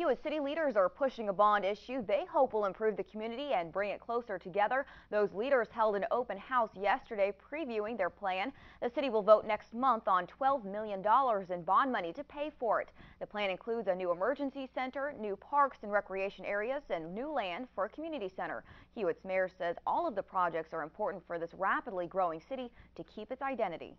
Hewitt city leaders are pushing a bond issue they hope will improve the community and bring it closer together. Those leaders held an open house yesterday previewing their plan. The city will vote next month on $12 million in bond money to pay for it. The plan includes a new emergency center, new parks and recreation areas, and new land for a community center. Hewitt's mayor says all of the projects are important for this rapidly growing city to keep its identity.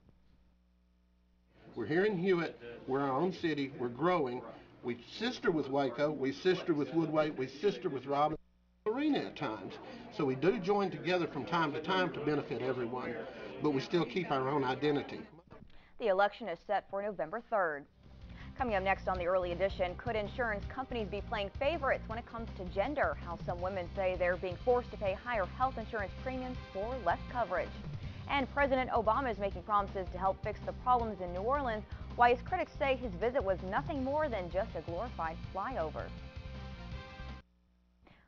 We're here in Hewitt. We're our own city. We're growing. We sister with Waco, we sister with Woodway, we sister with Robin Arena at times. So we do join together from time to time to benefit everyone, but we still keep our own identity. The election is set for November 3rd. Coming up next on the Early Edition, could insurance companies be playing favorites when it comes to gender? How some women say they're being forced to pay higher health insurance premiums for less coverage. And President Obama is making promises to help fix the problems in New Orleans, why his critics say his visit was nothing more than just a glorified flyover.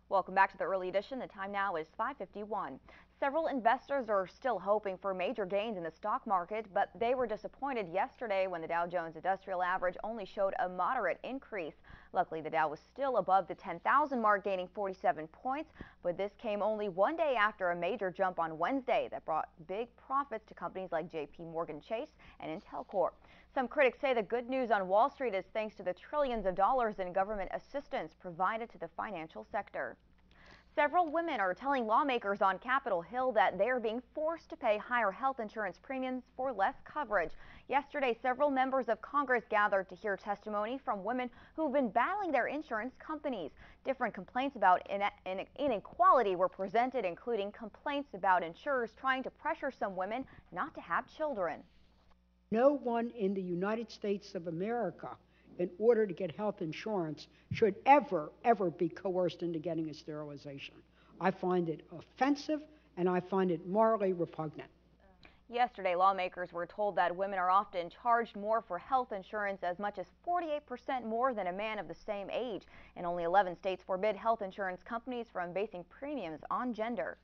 Welcome back to the Early Edition. The time now is 5:51. Several investors are still hoping for major gains in the stock market, but they were disappointed yesterday when the Dow Jones Industrial Average only showed a moderate increase. Luckily, the Dow was still above the 10,000 mark, gaining 47 points, but this came only one day after a major jump on Wednesday that brought big profits to companies like JP Chase and Intel Corp. Some critics say the good news on Wall Street is thanks to the trillions of dollars in government assistance provided to the financial sector. Several women are telling lawmakers on Capitol Hill that they are being forced to pay higher health insurance premiums for less coverage. Yesterday, several members of Congress gathered to hear testimony from women who've been battling their insurance companies. Different complaints about inequality were presented, including complaints about insurers trying to pressure some women not to have children. No one in the United States of America, in order to get health insurance, should ever be coerced into getting a sterilization. I find it offensive and I find it morally repugnant. Yesterday, lawmakers were told that women are often charged more for health insurance, as much as 48% more than a man of the same age, and only 11 states forbid health insurance companies from basing premiums on gender.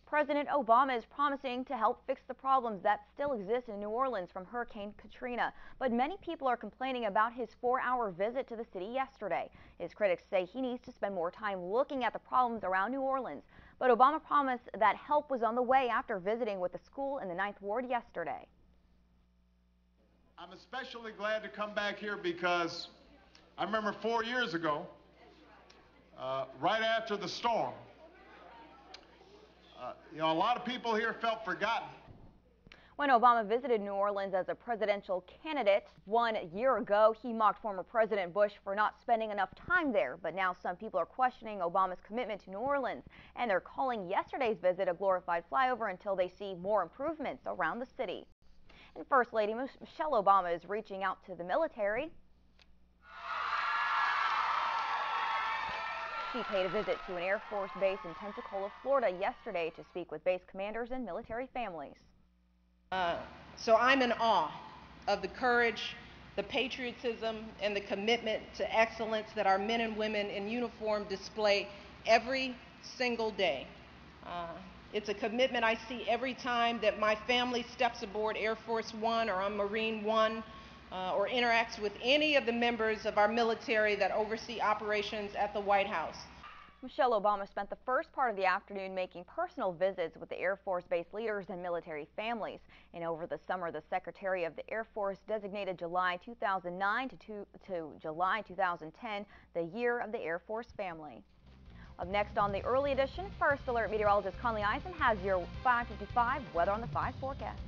President Obama is promising to help fix the problems that still exist in New Orleans from Hurricane Katrina, but many people are complaining about his 4-hour visit to the city yesterday. His critics say he needs to spend more time looking at the problems around New Orleans, but Obama promised that help was on the way after visiting with a school in the 9th Ward yesterday. I'm especially glad to come back here because I remember 4 years ago, right after the storm, a lot of people here felt forgotten. When Obama visited New Orleans as a presidential candidate 1 year ago, he mocked former President Bush for not spending enough time there. But now some people are questioning Obama's commitment to New Orleans, and they're calling yesterday's visit a glorified flyover until they see more improvements around the city. And First Lady Michelle Obama is reaching out to the military. She paid a visit to an Air Force base in Pensacola, Florida yesterday to speak with base commanders and military families. So I'm in awe of the courage, the patriotism, and the commitment to excellence that our men and women in uniform display every single day. It's a commitment I see every time that my family steps aboard Air Force One or on Marine One, or interacts with any of the members of our military that oversee operations at the White House. Michelle Obama spent the first part of the afternoon making personal visits with the Air Force base leaders and military families. And over the summer, the Secretary of the Air Force designated July 2009 to July 2010 the year of the Air Force family. Up next on the Early Edition, First Alert meteorologist Conley Eisen has your 5:55 weather on the 5 forecast.